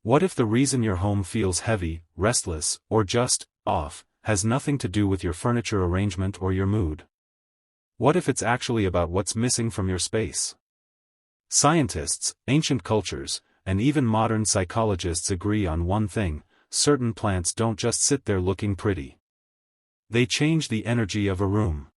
What if the reason your home feels heavy, restless, or just off has nothing to do with your furniture arrangement or your mood? What if it's actually about what's missing from your space? Scientists, ancient cultures, and even modern psychologists agree on one thing: certain plants don't just sit there looking pretty. They change the energy of a room.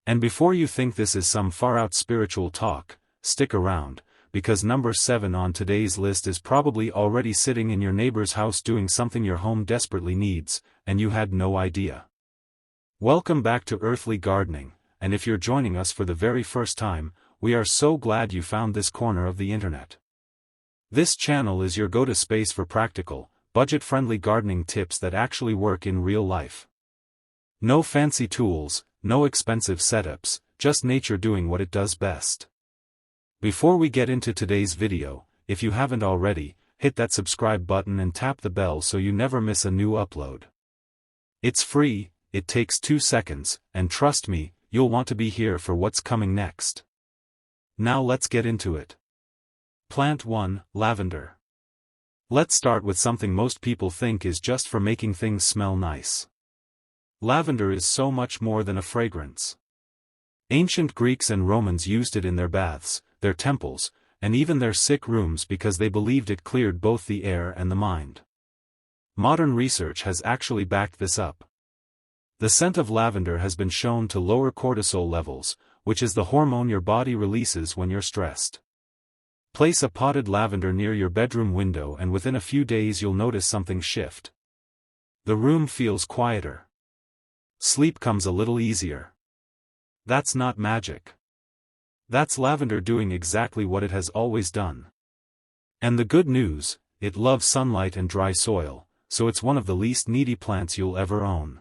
And before you think this is some far-out spiritual talk, stick around, because number 7 on today's list is probably already sitting in your neighbor's house doing something your home desperately needs, and you had no idea. Welcome back to Earthly Gardening, and if you're joining us for the very first time, we are so glad you found this corner of the internet. This channel is your go-to space for practical, budget-friendly gardening tips that actually work in real life. No fancy tools, no expensive setups, just nature doing what it does best. Before we get into today's video, if you haven't already, hit that subscribe button and tap the bell so you never miss a new upload. It's free, it takes 2 seconds, and trust me, you'll want to be here for what's coming next. Now let's get into it. Plant 1, Lavender. Let's start with something most people think is just for making things smell nice. Lavender is so much more than a fragrance. Ancient Greeks and Romans used it in their baths, their temples, and even their sick rooms because they believed it cleared both the air and the mind. Modern research has actually backed this up. The scent of lavender has been shown to lower cortisol levels, which is the hormone your body releases when you're stressed. Place a potted lavender near your bedroom window and within a few days you'll notice something shift. The room feels quieter. Sleep comes a little easier. That's not magic. That's lavender doing exactly what it has always done. And the good news, it loves sunlight and dry soil, so it's one of the least needy plants you'll ever own.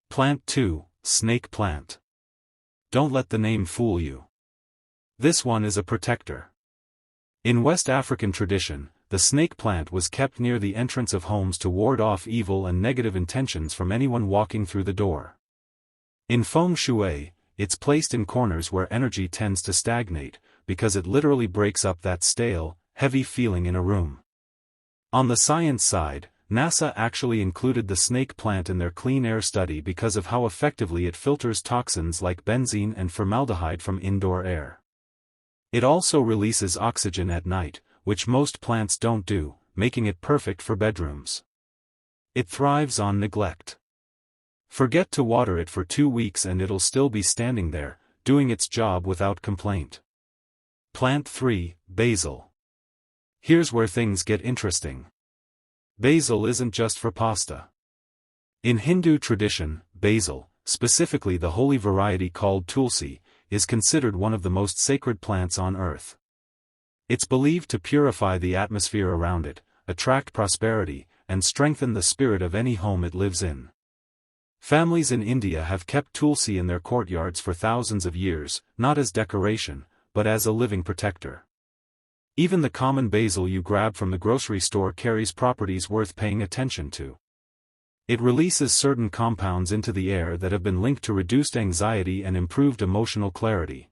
Plant 2, Snake Plant. Don't let the name fool you. This one is a protector. In West African tradition, the snake plant was kept near the entrance of homes to ward off evil and negative intentions from anyone walking through the door. In feng shui, it's placed in corners where energy tends to stagnate, because it literally breaks up that stale, heavy feeling in a room. On the science side, NASA actually included the snake plant in their clean air study because of how effectively it filters toxins like benzene and formaldehyde from indoor air. It also releases oxygen at night, which most plants don't do, making it perfect for bedrooms. It thrives on neglect. Forget to water it for 2 weeks and it'll still be standing there, doing its job without complaint. Plant 3, Basil. Here's where things get interesting. Basil isn't just for pasta. In Hindu tradition, basil, specifically the holy variety called tulsi, is considered one of the most sacred plants on earth. It's believed to purify the atmosphere around it, attract prosperity, and strengthen the spirit of any home it lives in. Families in India have kept tulsi in their courtyards for thousands of years, not as decoration, but as a living protector. Even the common basil you grab from the grocery store carries properties worth paying attention to. It releases certain compounds into the air that have been linked to reduced anxiety and improved emotional clarity.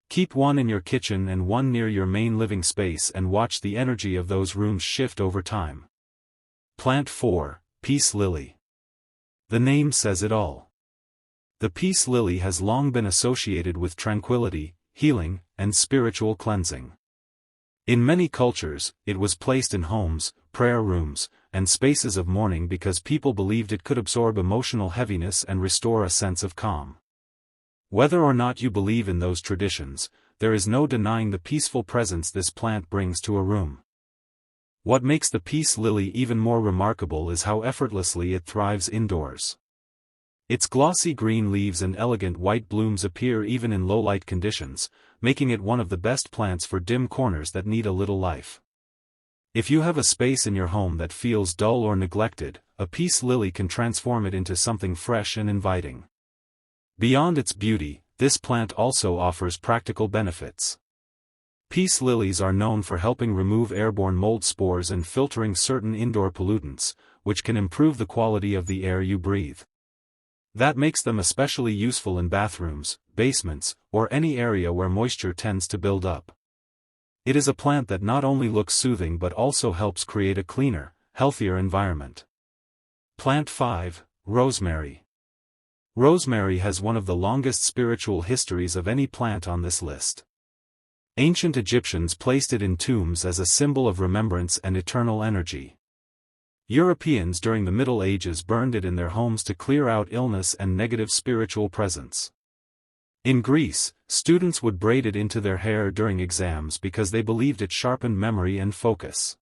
Keep one in your kitchen and one near your main living space and watch the energy of those rooms shift over time. Plant 4, Peace Lily. The name says it all. The peace lily has long been associated with tranquility, healing, and spiritual cleansing. In many cultures, it was placed in homes, prayer rooms, and spaces of mourning because people believed it could absorb emotional heaviness and restore a sense of calm. Whether or not you believe in those traditions, there is no denying the peaceful presence this plant brings to a room. What makes the peace lily even more remarkable is how effortlessly it thrives indoors. Its glossy green leaves and elegant white blooms appear even in low-light conditions, making it one of the best plants for dim corners that need a little life. If you have a space in your home that feels dull or neglected, a peace lily can transform it into something fresh and inviting. Beyond its beauty, this plant also offers practical benefits. Peace lilies are known for helping remove airborne mold spores and filtering certain indoor pollutants, which can improve the quality of the air you breathe. That makes them especially useful in bathrooms, basements, or any area where moisture tends to build up. It is a plant that not only looks soothing but also helps create a cleaner, healthier environment. Plant 5, Rosemary. Rosemary has one of the longest spiritual histories of any plant on this list. Ancient Egyptians placed it in tombs as a symbol of remembrance and eternal energy. Europeans during the Middle Ages burned it in their homes to clear out illness and negative spiritual presence. In Greece, students would braid it into their hair during exams because they believed it sharpened memory and focus.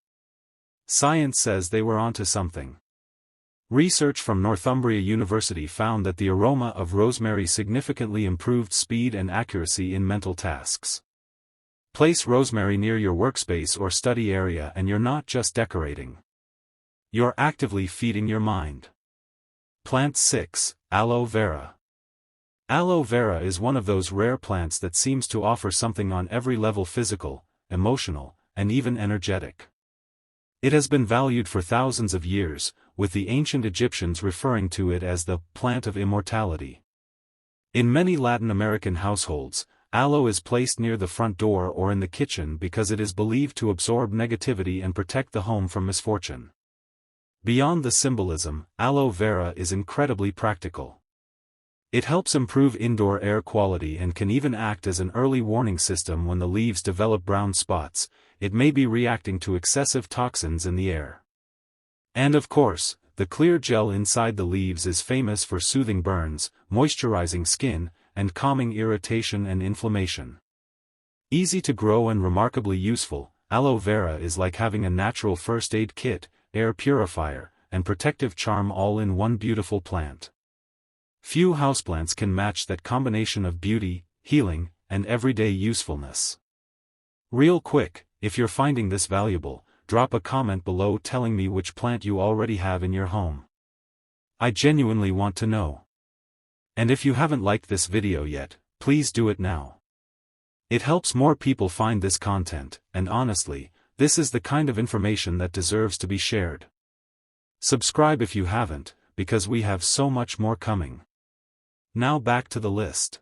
Science says they were onto something. Research from Northumbria University found that the aroma of rosemary significantly improved speed and accuracy in mental tasks. Place rosemary near your workspace or study area and you're not just decorating. You're actively feeding your mind. Plant 6, Aloe vera. Aloe vera is one of those rare plants that seems to offer something on every level: physical, emotional, and even energetic. It has been valued for thousands of years, with the ancient Egyptians referring to it as the plant of immortality. In many Latin American households, aloe is placed near the front door or in the kitchen because it is believed to absorb negativity and protect the home from misfortune. Beyond the symbolism, aloe vera is incredibly practical. It helps improve indoor air quality and can even act as an early warning system when the leaves develop brown spots. It may be reacting to excessive toxins in the air. And of course, the clear gel inside the leaves is famous for soothing burns, moisturizing skin, and calming irritation and inflammation. Easy to grow and remarkably useful, aloe vera is like having a natural first aid kit, air purifier, and protective charm all in one beautiful plant. Few houseplants can match that combination of beauty, healing, and everyday usefulness. Real quick, if you're finding this valuable, drop a comment below telling me which plant you already have in your home. I genuinely want to know. And if you haven't liked this video yet, please do it now. It helps more people find this content, and honestly, this is the kind of information that deserves to be shared. Subscribe if you haven't, because we have so much more coming. Now back to the list.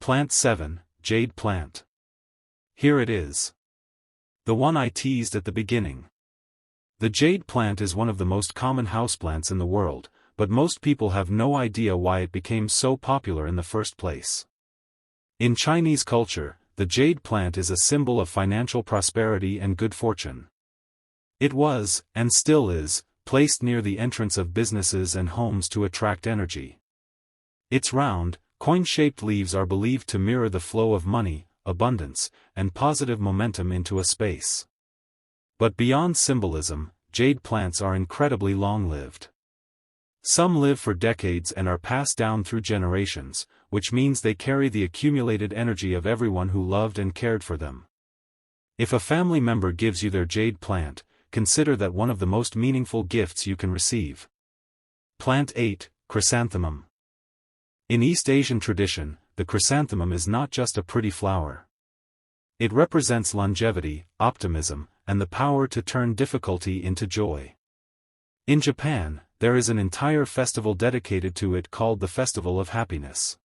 Plant 7, Jade plant. Here it is. The one I teased at the beginning. The jade plant is one of the most common houseplants in the world, but most people have no idea why it became so popular in the first place. In Chinese culture, the jade plant is a symbol of financial prosperity and good fortune. It was, and still is, placed near the entrance of businesses and homes to attract energy. Its round, coin-shaped leaves are believed to mirror the flow of money, abundance, and positive momentum into a space. But beyond symbolism, jade plants are incredibly long-lived. Some live for decades and are passed down through generations, which means they carry the accumulated energy of everyone who loved and cared for them. If a family member gives you their jade plant, consider that one of the most meaningful gifts you can receive. Plant 8, Chrysanthemum. In East Asian tradition, the chrysanthemum is not just a pretty flower. It represents longevity, optimism, and the power to turn difficulty into joy. In Japan, there is an entire festival dedicated to it called the Festival of Happiness.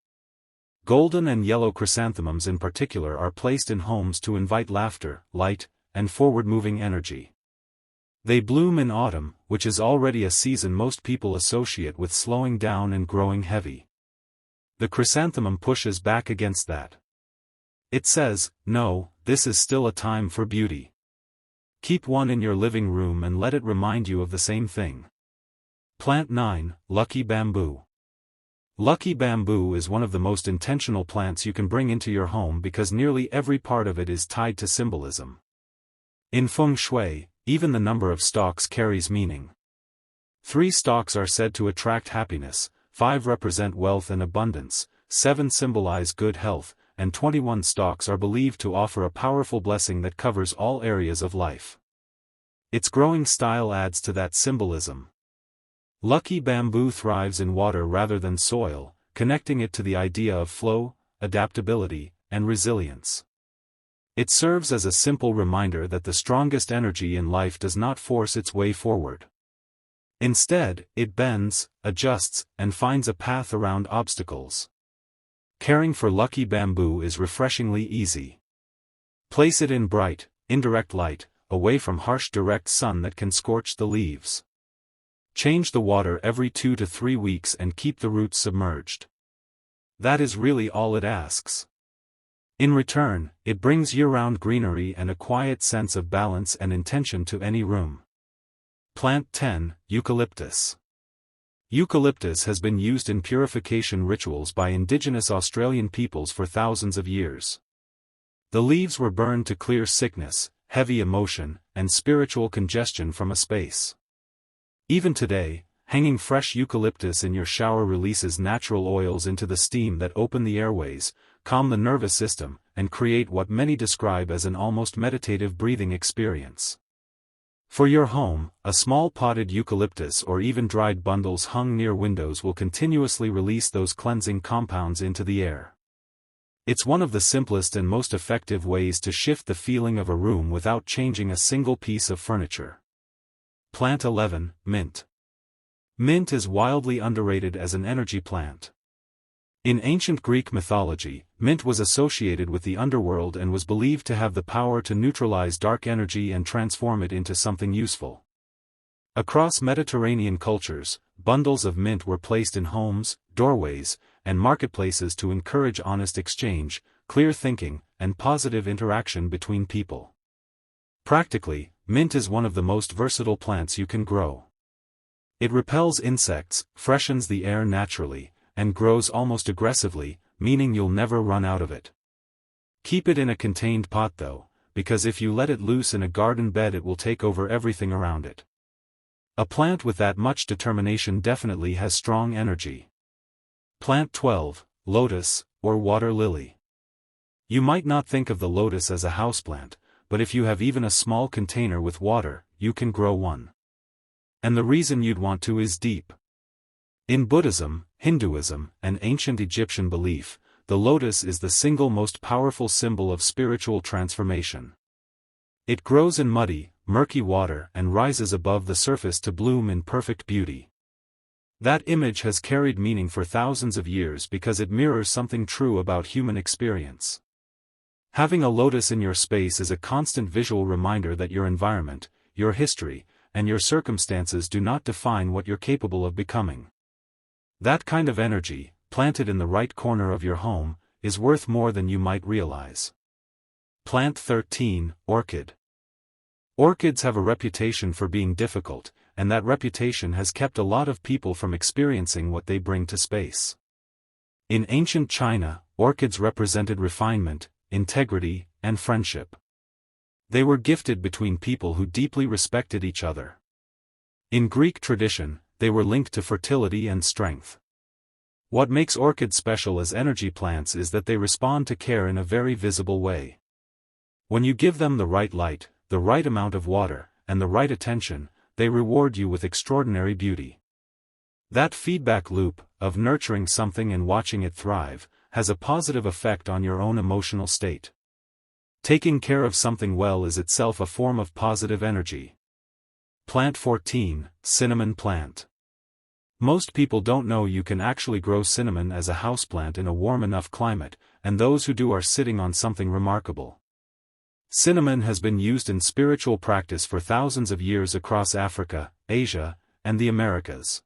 Golden and yellow chrysanthemums in particular are placed in homes to invite laughter, light, and forward-moving energy. They bloom in autumn, which is already a season most people associate with slowing down and growing heavy. The chrysanthemum pushes back against that. It says, no, this is still a time for beauty. Keep one in your living room and let it remind you of the same thing. Plant 9, Lucky Bamboo. Lucky bamboo is one of the most intentional plants you can bring into your home because nearly every part of it is tied to symbolism. In feng shui, even the number of stalks carries meaning. 3 stalks are said to attract happiness, 5 represent wealth and abundance, 7 symbolize good health, and 21 stalks are believed to offer a powerful blessing that covers all areas of life. Its growing style adds to that symbolism. Lucky bamboo thrives in water rather than soil, connecting it to the idea of flow, adaptability, and resilience. It serves as a simple reminder that the strongest energy in life does not force its way forward. Instead, it bends, adjusts, and finds a path around obstacles. Caring for lucky bamboo is refreshingly easy. Place it in bright, indirect light, away from harsh direct sun that can scorch the leaves. Change the water every 2 to 3 weeks and keep the roots submerged. That is really all it asks. In return, it brings year-round greenery and a quiet sense of balance and intention to any room. Plant 10, Eucalyptus. Eucalyptus has been used in purification rituals by indigenous Australian peoples for thousands of years. The leaves were burned to clear sickness, heavy emotion, and spiritual congestion from a space. Even today, hanging fresh eucalyptus in your shower releases natural oils into the steam that open the airways, calm the nervous system, and create what many describe as an almost meditative breathing experience. For your home, a small potted eucalyptus or even dried bundles hung near windows will continuously release those cleansing compounds into the air. It's one of the simplest and most effective ways to shift the feeling of a room without changing a single piece of furniture. Plant 11, Mint. Mint is wildly underrated as an energy plant. In ancient Greek mythology, mint was associated with the underworld and was believed to have the power to neutralize dark energy and transform it into something useful. Across Mediterranean cultures, bundles of mint were placed in homes, doorways, and marketplaces to encourage honest exchange, clear thinking, and positive interaction between people. Practically, mint is one of the most versatile plants you can grow. It repels insects, freshens the air naturally, and grows almost aggressively, meaning you'll never run out of it. Keep it in a contained pot though, because if you let it loose in a garden bed it will take over everything around it. A plant with that much determination definitely has strong energy. Plant 12, Lotus, or water lily. You might not think of the lotus as a houseplant, but if you have even a small container with water, you can grow one. And the reason you'd want to is deep. In Buddhism, Hinduism, and ancient Egyptian belief, the lotus is the single most powerful symbol of spiritual transformation. It grows in muddy, murky water and rises above the surface to bloom in perfect beauty. That image has carried meaning for thousands of years because it mirrors something true about human experience. Having a lotus in your space is a constant visual reminder that your environment, your history, and your circumstances do not define what you're capable of becoming. That kind of energy, planted in the right corner of your home, is worth more than you might realize. Plant 13, Orchid. Orchids have a reputation for being difficult, and that reputation has kept a lot of people from experiencing what they bring to space. In ancient China, orchids represented refinement, integrity, and friendship. They were gifted between people who deeply respected each other. In Greek tradition, they were linked to fertility and strength. What makes orchids special as energy plants is that they respond to care in a very visible way. When you give them the right light, the right amount of water, and the right attention, they reward you with extraordinary beauty. That feedback loop, of nurturing something and watching it thrive, has a positive effect on your own emotional state. Taking care of something well is itself a form of positive energy. Plant 14, Cinnamon plant. Most people don't know you can actually grow cinnamon as a houseplant in a warm enough climate, and those who do are sitting on something remarkable. Cinnamon has been used in spiritual practice for thousands of years across Africa, Asia, and the Americas.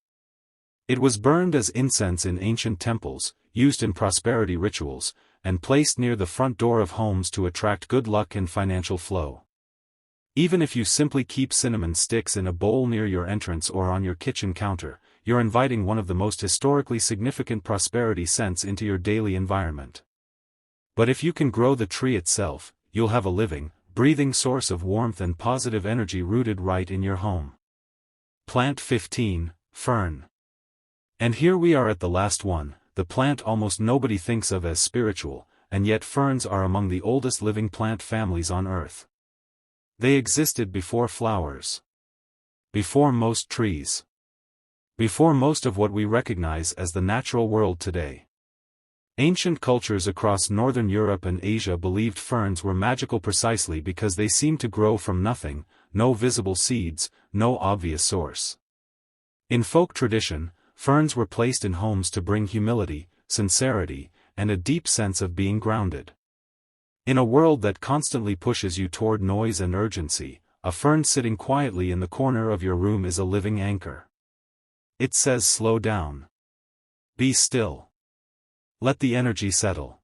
It was burned as incense in ancient temples, used in prosperity rituals, and placed near the front door of homes to attract good luck and financial flow. Even if you simply keep cinnamon sticks in a bowl near your entrance or on your kitchen counter, you're inviting one of the most historically significant prosperity scents into your daily environment. But if you can grow the tree itself, you'll have a living, breathing source of warmth and positive energy rooted right in your home. Plant 15, Fern. And here we are at the last one, the plant almost nobody thinks of as spiritual, and yet ferns are among the oldest living plant families on Earth. They existed before flowers. Before most trees. Before most of what we recognize as the natural world today. Ancient cultures across northern Europe and Asia believed ferns were magical precisely because they seemed to grow from nothing, no visible seeds, no obvious source. In folk tradition, ferns were placed in homes to bring humility, sincerity, and a deep sense of being grounded. In a world that constantly pushes you toward noise and urgency, a fern sitting quietly in the corner of your room is a living anchor. It says slow down. Be still. Let the energy settle.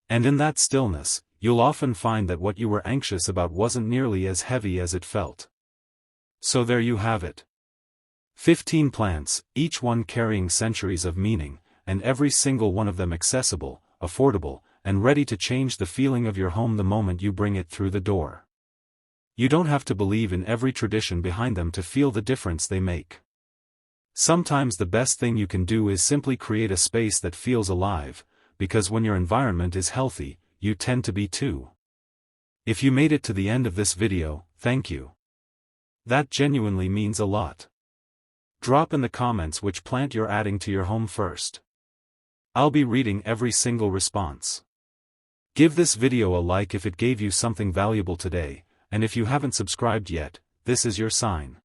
And in that stillness, you'll often find that what you were anxious about wasn't nearly as heavy as it felt. So there you have it. 15 plants, each one carrying centuries of meaning, and every single one of them accessible, affordable, and ready to change the feeling of your home the moment you bring it through the door. You don't have to believe in every tradition behind them to feel the difference they make. Sometimes the best thing you can do is simply create a space that feels alive, because when your environment is healthy, you tend to be too. If you made it to the end of this video, thank you. That genuinely means a lot. Drop in the comments which plant you're adding to your home first. I'll be reading every single response. Give this video a like if it gave you something valuable today, and if you haven't subscribed yet, this is your sign.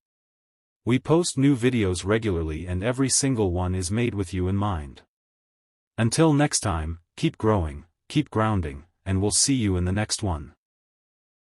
We post new videos regularly and every single one is made with you in mind. Until next time, keep growing, keep grounding, and we'll see you in the next one.